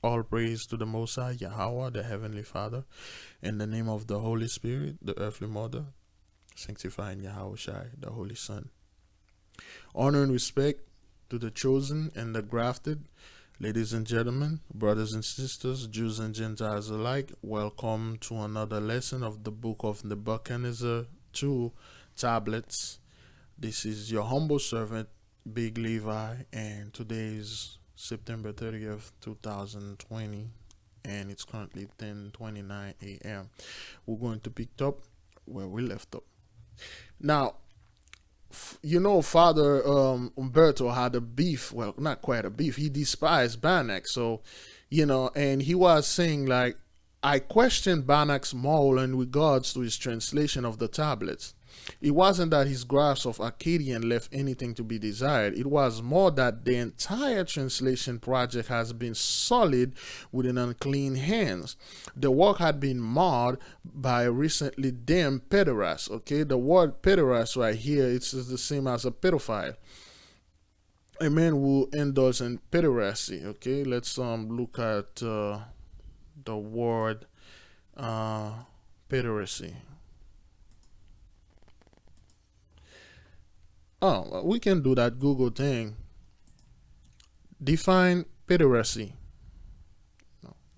All praise to the Most High, Yahweh, the Heavenly Father, in the name of the Holy Spirit, the earthly mother, sanctifying Yahweh Shai, the Holy Son. Honor and respect to the chosen and the grafted. Ladies and gentlemen, brothers and sisters, Jews and Gentiles alike, welcome to another lesson of the book of Nebuchadnezzar, 2 tablets. This is your humble servant, Big Levi, and today is September 30th, 2020, and it's currently 10:29 a.m. We're going to pick up where we left up. Now, Father Umberto had a beef. Well, not quite a beef. He despised Banach. So, and he was saying, like, I questioned Banach's moral in regards to his translation of the tablets. It wasn't that his grasp of Akkadian left anything to be desired. It was more that the entire translation project has been sullied with an unclean hands. The work had been marred by a recently damned pederast. Okay, the word pederast right here, it's the same as a pedophile. A man who indulges in pederasty. Okay, let's look at the word pederasty. Oh, we can do that Google thing. Define pederasty.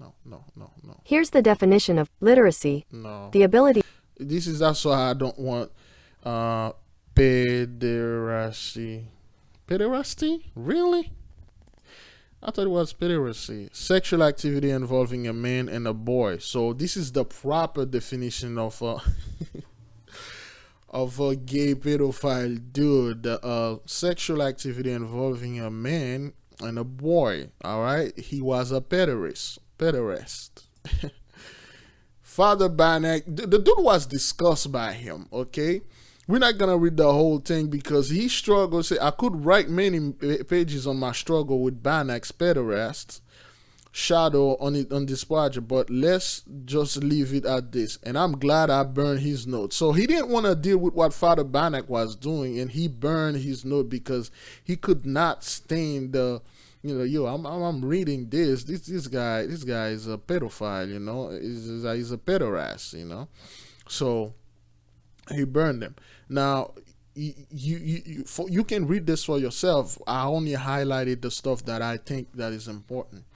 No. Here's the definition of literacy. No. The ability. This is also I don't want pederasty. Pederasty? Really? I thought it was pederasty. Sexual activity involving a man and a boy. So this is the proper definition of of a gay pedophile dude. Sexual activity involving a man and a boy. All right, he was a pederast. Father Banach, the dude was discussed by him. Okay, we're not gonna read the whole thing because he struggles. I could write many pages on my struggle with Banach's pederast shadow on this project, but let's just leave it at this. And I'm glad I burned his note. So he didn't want to deal with what Father Banach was doing, and he burned his note because he could not stand the I'm reading this guy is a pedophile, he's a pederast, so he burned them. Now you can read this for yourself. I only highlighted the stuff that I think that is important.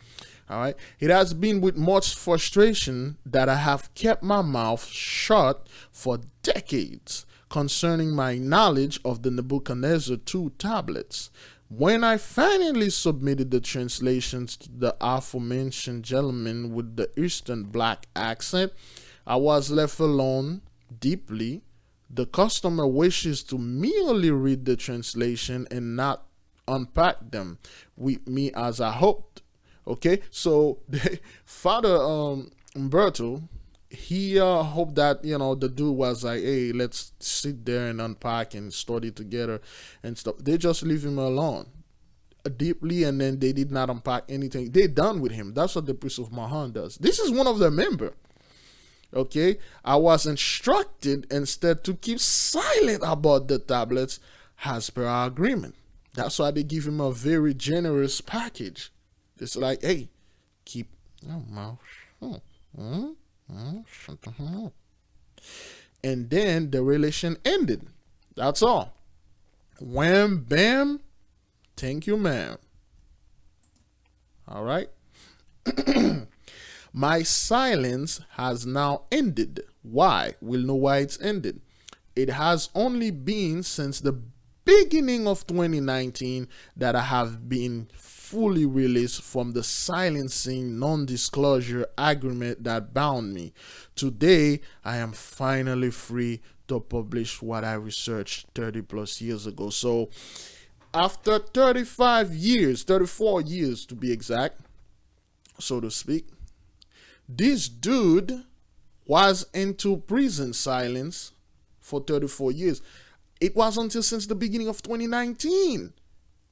All right. It has been with much frustration that I have kept my mouth shut for decades concerning my knowledge of the Nebuchadnezzar 2 tablets. When I finally submitted the translations to the aforementioned gentleman with the Eastern black accent, I was left alone deeply. The customer wishes to merely read the translation and not unpack them with me as I hoped. Okay, so Father Umberto, he hoped that the dude was like, hey, let's sit there and unpack and study together and stuff. They just leave him alone deeply, and then they did not unpack anything. They done with him. That's what the priest of Mahan does. This is one of the members. Okay, I was instructed instead to keep silent about the tablets as per our agreement. That's why they give him a very generous package. It's like, hey, keep your mouth shut. Shut the hell up. And then the relation ended. That's all. Wham, bam. Thank you, ma'am. All right. My silence has now ended. Why? We'll know why it's ended. It has only been since the beginning of 2019 that I have been fully released from the silencing non-disclosure agreement that bound me. Today, I am finally free to publish what I researched 30 plus years ago. So after 34 years to be exact, so to speak, this dude was into prison silence for 34 years. It was until since the beginning of 2019.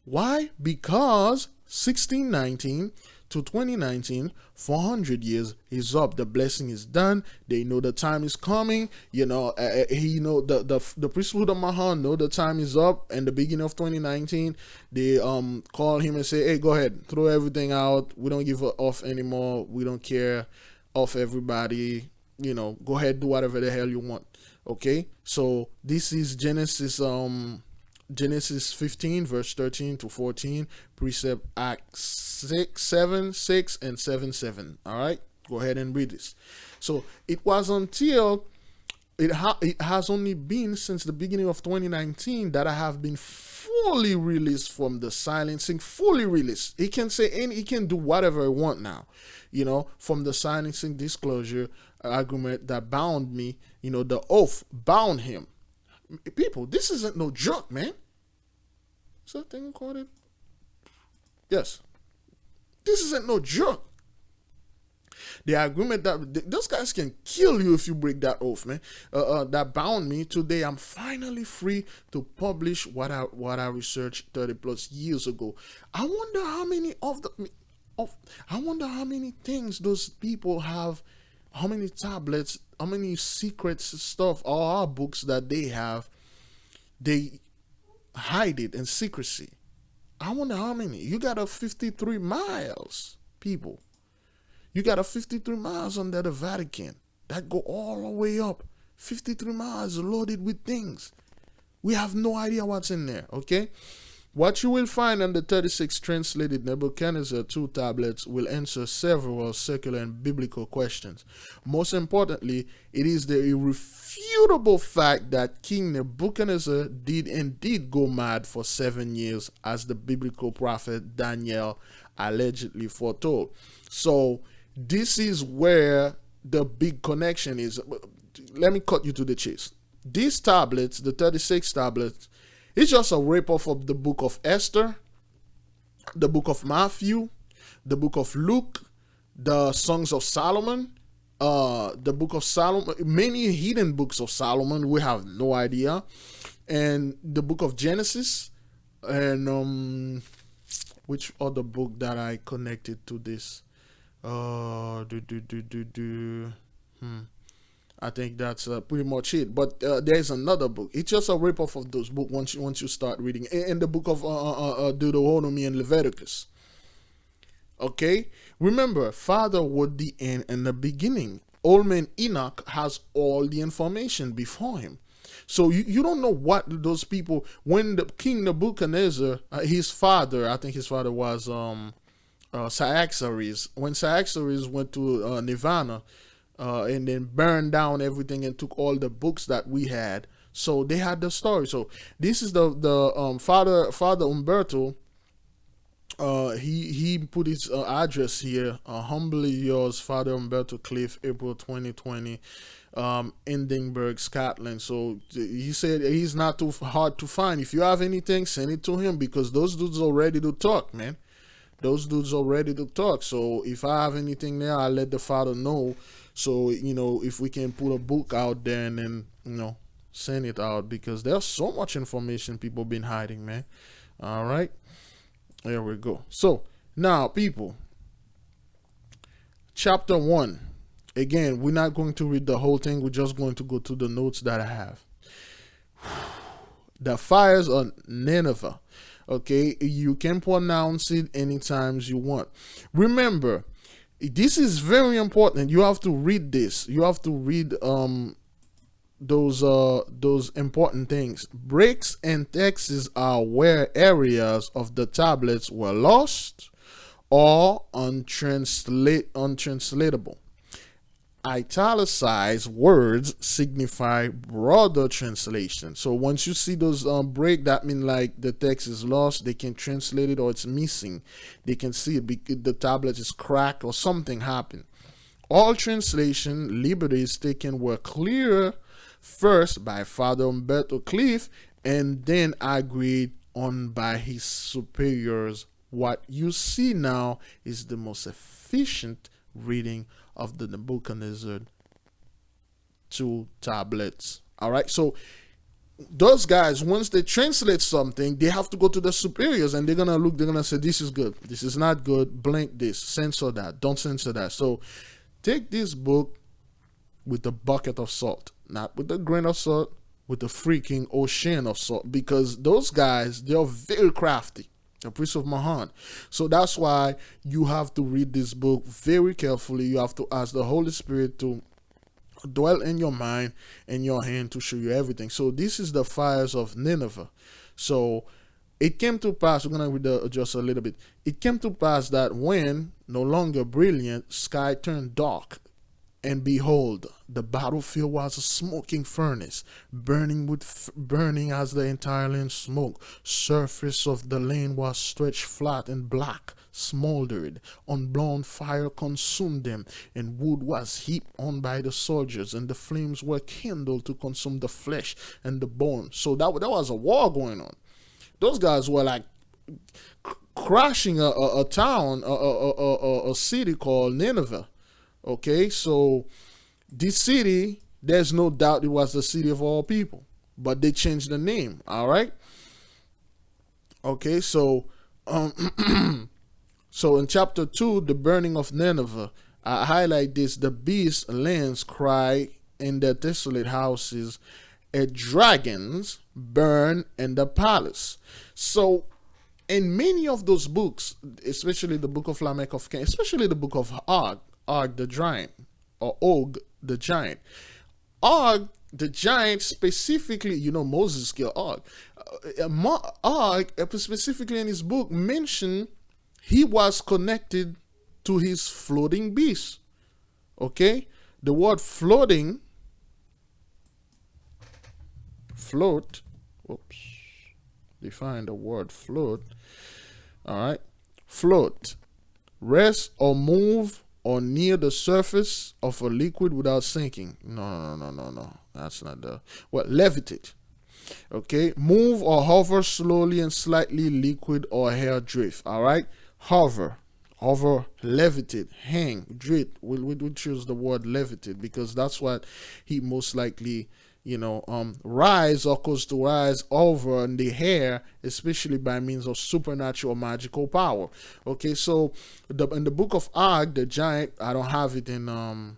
Why? Because 1619 to 2019, 400 years is up. The blessing is done. They know the time is coming. He know the priesthood of Mahan know the time is up. And the beginning of 2019, they call him and say, "Hey, go ahead, throw everything out. We don't give a off anymore. We don't care. Off everybody. Go ahead, do whatever the hell you want." Okay, so this is Genesis 15, verse 13 to 14, precept Acts 6, 7, 6, and 7, 7. All right, go ahead and read this. So it was until it has only been since the beginning of 2019 that I have been fully released from the silencing, fully released. He can say he can do whatever he want now, from the silencing disclosure argument that bound me, the oath bound him. People, this isn't no joke, man. Is that thing recorded? Yes. This isn't no joke. The agreement that those guys can kill you if you break that oath, man. That bound me. Today, I'm finally free to publish what I researched 30 plus years ago. I wonder how many I wonder how many things those people have, how many tablets, how many secrets stuff, all our books that they have, they hide it in secrecy. I wonder how many. You got a 53 miles, people. You got a 53 miles under the Vatican that go all the way up. 53 miles loaded with things. We have no idea what's in there, okay? What you will find on the 36 translated Nebuchadnezzar 2 tablets will answer several secular and biblical questions. Most importantly, it is the irrefutable fact that King Nebuchadnezzar did indeed go mad for 7 years, as the biblical prophet Daniel allegedly foretold. So, this is where the big connection is. Let me cut you to the chase. These tablets, the 36 tablets, it's just a ripoff of the book of Esther, the book of Matthew, the book of Luke, the Songs of Solomon, the book of Solomon, many hidden books of Solomon, we have no idea, and the book of Genesis, and which other book that I connected to this? I think that's pretty much it. But there's another book. It's just a ripoff of those books once you start reading. In the book of Deuteronomy and Leviticus. Okay? Remember, Father was the end and the beginning. Old man Enoch has all the information before him. So you don't know what those people, when the King Nebuchadnezzar, his father, I think his father was Cyaxares. When Cyaxares went to Nirvana, and then burned down everything and took all the books that we had. So they had the story. So this is the Father Umberto. He put his address here. Humbly yours, Father Umberto Cliff, April 2020, Edinburgh, Scotland. So he said he's not too hard to find. If you have anything, send it to him, because those dudes are ready to talk, man. Those dudes are ready to talk. So if I have anything there, I'll let the Father know. So, if we can put a book out there and then, send it out, because there's so much information people been hiding, man. All right. There we go. So now, people, chapter 1. Again, we're not going to read the whole thing. We're just going to go to the notes that I have. The fires on Nineveh. Okay, you can pronounce it anytime you want. Remember, this is very important. You have to read this. You have to read those important things. Breaks and texts are where areas of the tablets were lost or untranslatable. Italicized words signify broader translation. So once you see those break, that means like the text is lost. They can translate it, or it's missing. They can see it because the tablet is cracked or something happened. All translation liberties taken were clear first by Father Umberto Cliff and then agreed on by his superiors. What you see now is the most efficient reading of the Nebuchadnezzar 2 tablets. All right, so those guys, once they translate something, they have to go to the superiors and they're gonna look, they're gonna say, this is good, this is not good, blank this, censor that, don't censor that. So take this book with a bucket of salt, not with a grain of salt, with a freaking ocean of salt, because those guys, they're very crafty, the priest of Mahan. So that's why you have to read this book very carefully. You have to ask the Holy Spirit to dwell in your mind and your hand to show you everything. So this is the fires of Nineveh. So it came to pass, we're going to read just a little bit. It came to pass that when no longer brilliant, sky turned dark, and behold, the battlefield was a smoking furnace, burning as the entire land smoke. Surface of the land was stretched flat and black, smoldered. Unblown fire consumed them, and wood was heaped on by the soldiers, and the flames were kindled to consume the flesh and the bone. So that was a war going on. Those guys were like crashing a town, a city called Nineveh. Okay, so this city, there's no doubt it was the city of all people, but they changed the name. All right. Okay, so so in chapter 2, the burning of Nineveh, I highlight this: the beast lands cry in their desolate houses, and dragons burn in the palace. So in many of those books, especially the book of Lamech of Cain, especially the book of Og the giant, or Og the giant. Og the giant specifically, Moses killed Og. Og specifically in his book mentioned he was connected to his floating beast. Okay? The word float, define the word float. All right? Float, rest or move or near the surface of a liquid without sinking. No. That's not the levitate. Okay, move or hover slowly and slightly, liquid or hair drift. All right, hover, levitate, hang, drift. We choose the word levitate because that's what he most likely rise or cause to rise over in the hair, especially by means of supernatural magical power. Okay, so in the book of Og the giant, I don't have it in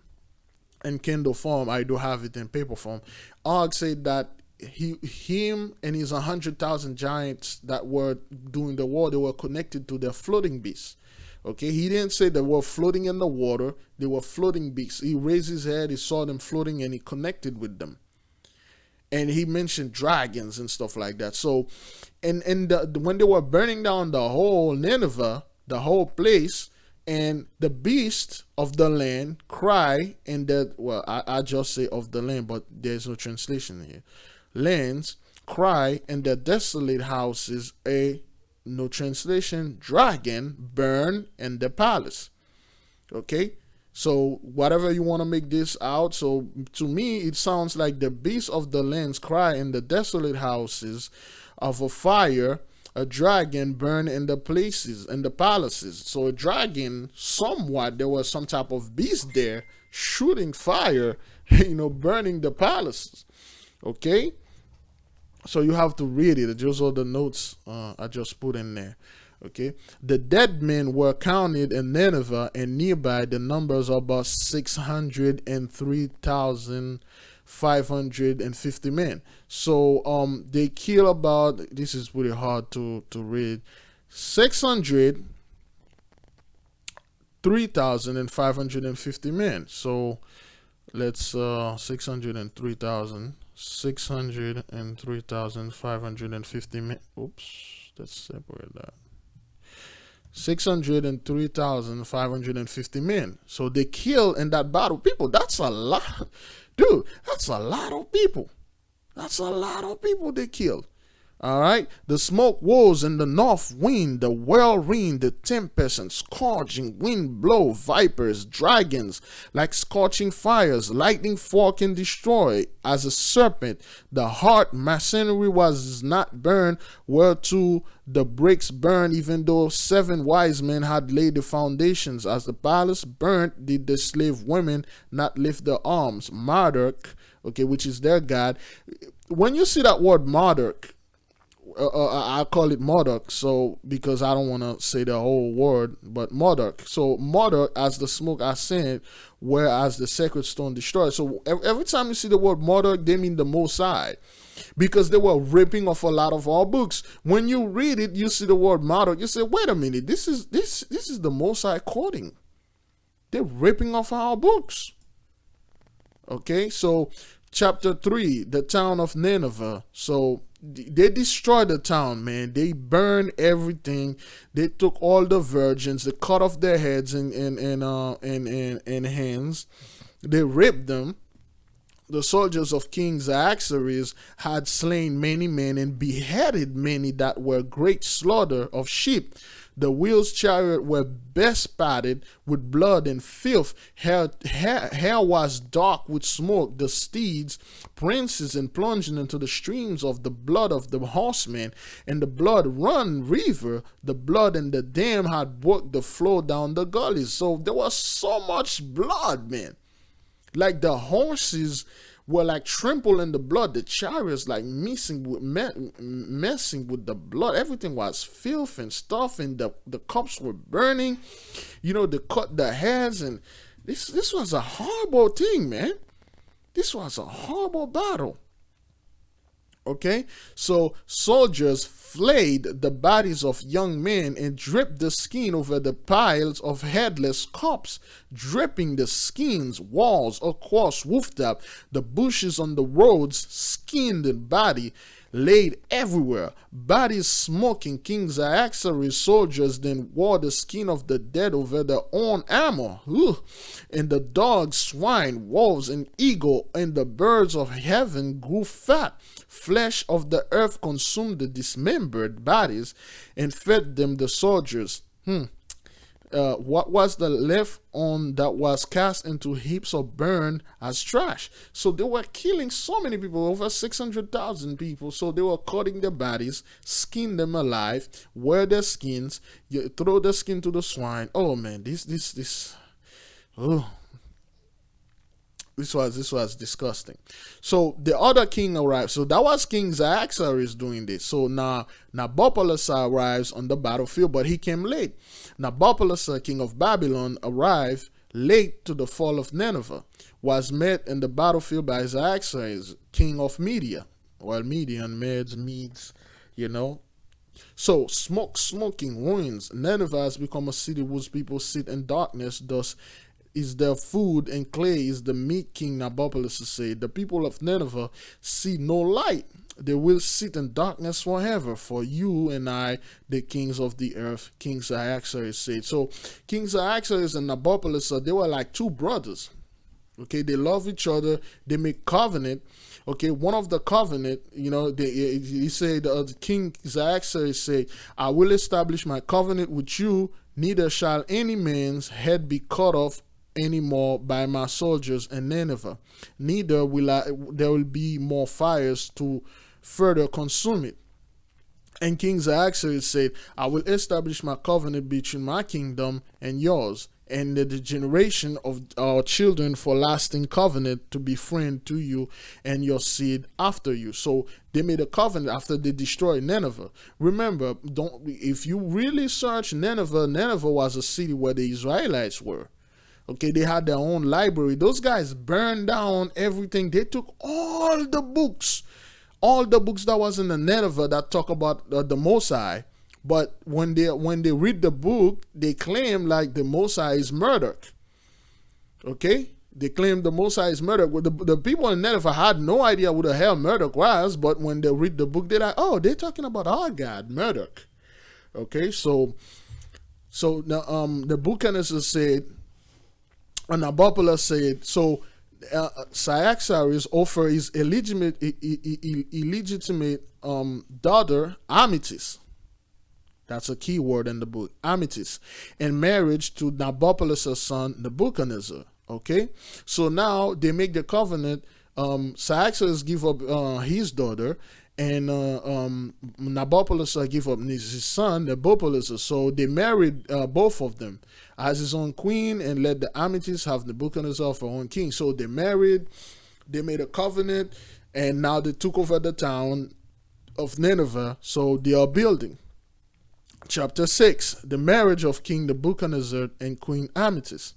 Kindle form, I do have it in paper form. Og said that him and his 100,000 giants that were doing the war, they were connected to their floating beasts. Okay, he didn't say they were floating in the water, they were floating beasts. He raised his head, he saw them floating, and he connected with them. And he mentioned dragons and stuff like that. So, and when they were burning down the whole Nineveh, the whole place, and the beast of the land cry, and that, I just say of the land, but there's no translation here. Lands cry, and the desolate houses, no translation, dragon burn in the palace. Okay. So whatever you want to make this out, so to me it sounds like the beast of the lands cry in the desolate houses of a fire, a dragon burn in the places, in the palaces. So a dragon, somewhat, there was some type of beast there shooting fire, burning the palaces. Okay, so you have to read it. Those are the notes I just put in there. Okay, the dead men were counted in Nineveh and nearby. The numbers are about 603,550 men. So they kill about, this is pretty hard to read, 603,550 men. So let's 603,550 men. Oops, let's separate that. 603,550 men. So they killed in that battle. People, that's a lot. Dude, that's a lot of people. That's a lot of people they killed. All right. The smoke rose in the north wind, the whirlwind, the tempest and scorching wind blow, vipers, dragons, like scorching fires, lightning fork and destroy, as a serpent. The heart masonry was not burned, whereto the bricks burned, even though 7 wise men had laid the foundations. As the palace burnt, did the slave women not lift their arms. Marduk, okay, which is their god, when you see that word Marduk, I call it Marduk, so because I don't want to say the whole word, but Marduk. So Marduk, as the smoke ascend, whereas the sacred stone destroyed. So every time you see the word Marduk, they mean the Most High, because they were ripping off a lot of our books. When you read it, you see the word Marduk. You say, wait a minute, this is the Most High quoting. They're ripping off our books. Okay, so chapter 3, the town of Nineveh. So they destroyed the town, man. They burned everything. They took all the virgins. They cut off their heads and hands. They ripped them. The soldiers of King Xerxes had slain many men and beheaded many that were great slaughter of sheep. The wheels chariot were bespattered with blood and filth. Hair was dark with smoke. The steeds, princes, and plunging into the streams of the blood of the horsemen, and the blood run river. The blood and the dam had worked the flow down the gullies. So there was so much blood, man. Like the horses were like trampled in the blood. The chariots like messing with the blood. Everything was filth and stuff, and the cups were burning. You know, they cut the heads, and this was a horrible thing, man. This was a horrible battle. Okay, so soldiers flayed the bodies of young men and dripped the skin over the piles of headless corpses, dripping the skins, walls, across rooftop, the bushes on the roads, skinned the body, laid everywhere, bodies smoking. King Xerxes' soldiers then wore the skin of the dead over their own armor. Ugh. And the dogs, swine, wolves, and eagle, and the birds of heaven grew fat. Flesh of the earth consumed the dismembered bodies and fed them the soldiers. What was the left on that was cast into heaps of burned as trash. So they were killing so many people, over 600,000 people. So they were cutting their bodies, skin them alive, wear their skins, you throw the skin to the swine. Oh man, this was disgusting. So the other king arrived. So that was King Xerxes doing this. So now Nabopolassar arrives on the battlefield, but he came late. Nabopolassar, king of Babylon, arrived late to the fall of Nineveh, was met in the battlefield by Xerxes, king of Media. Well, Median, Medes, you know. So smoking ruins. Nineveh has become a city whose people sit in darkness, thus is their food, and clay is the meat. King Nabopolassar said, the people of Nineveh see no light. They will sit in darkness forever. For you and I, the kings of the earth, King Xerxes said. So King Xerxes and Nabopolassar, they were like two brothers. Okay, they love each other. They make covenant. Okay, one of the covenant, you know, he said, King Xerxes said, I will establish my covenant with you. Neither shall any man's head be cut off anymore by my soldiers in Nineveh. Neither there will be more fires to further consume it. And King Xerxes said, I will establish my covenant between my kingdom and yours, and the generation of our children for lasting covenant to be friend to you and your seed after you. So they made a covenant after they destroyed Nineveh. Remember, if you really search Nineveh, Nineveh was a city where the Israelites were. Okay, they had their own library. Those guys burned down everything. They took all the books that was in the Nineveh that talk about the Most High. But when they read the book, they claim like the Most High is Marduk. Okay, they claim the Most High is Marduk. Well, the people in Nineveh had no idea who the hell Marduk was. But when they read the book, they're like, oh, they're talking about our God, Marduk. Okay, so the Nebuchadnezzar said. And Nabopolassar said, so Xerxes offered his illegitimate daughter, Amethyst. That's a key word in the book, Amethyst, in marriage to Nabopolassar's son, Nebuchadnezzar. Okay? So now they make the covenant. Xerxes give up his daughter, and Nabopolassar give up his son, Nabopolassar. So they married both of them as his own queen, and let the Amethyst have Nebuchadnezzar for own king. So they married, they made a covenant, and now they took over the town of Nineveh, so they are building. Chapter 6, the marriage of King Nebuchadnezzar and Queen Amethyst.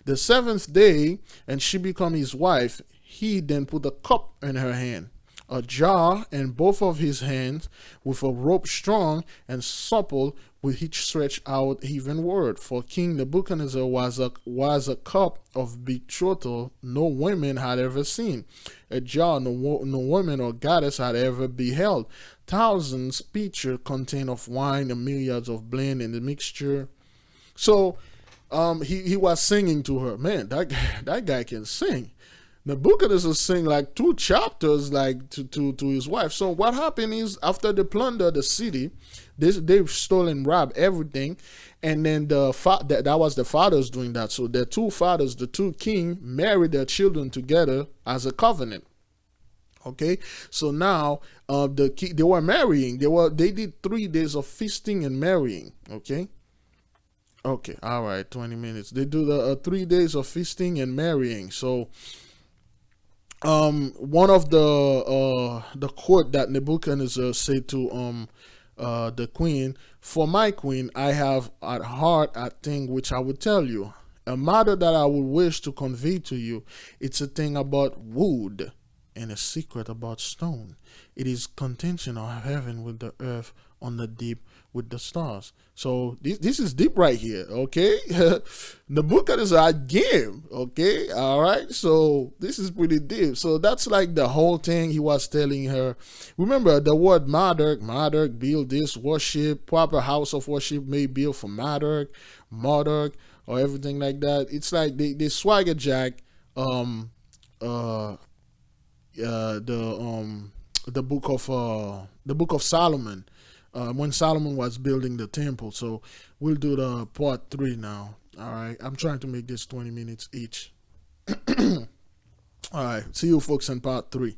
The seventh day, and she became his wife. He then put a cup in her hand, a jar in both of his hands, with a rope strong and supple, with each stretched out heavenward. For King Nebuchadnezzar was a cup of betrothal no women had ever seen, a jar no woman or goddess had ever beheld. Thousands pitchers contain of wine and myriads of blend in the mixture. So he was singing to her. Man, that guy can sing. Nebuchadnezzar sing like 2 chapters like to his wife. So what happened is after they plunder the city, they've stolen, robbed everything, and then that was the fathers doing that. So the two fathers, the two king, married their children together as a covenant. Okay, so now they were marrying. They did 3 days of feasting and marrying. Okay, all right, 20 minutes. They do the 3 days of feasting and marrying. So one of the court that Nebuchadnezzar said to the queen, for my queen, I have at heart a thing which I will tell you, a matter that I would wish to convey to you. It's a thing about wood and a secret about stone. It is contention of heaven with the earth, on the deep with the stars. So this is deep right here, okay? Nebuchadnezzar game, okay? All right, so this is pretty deep. So that's like the whole thing he was telling her. Remember the word Marduk, build this worship, proper house of worship may build for Marduk, or everything like that. It's like they swagger jack the book of Solomon, when Solomon was building the temple. So we'll do the part 3 now. All right, I'm trying to make this 20 minutes each. All right, see you folks in part 3.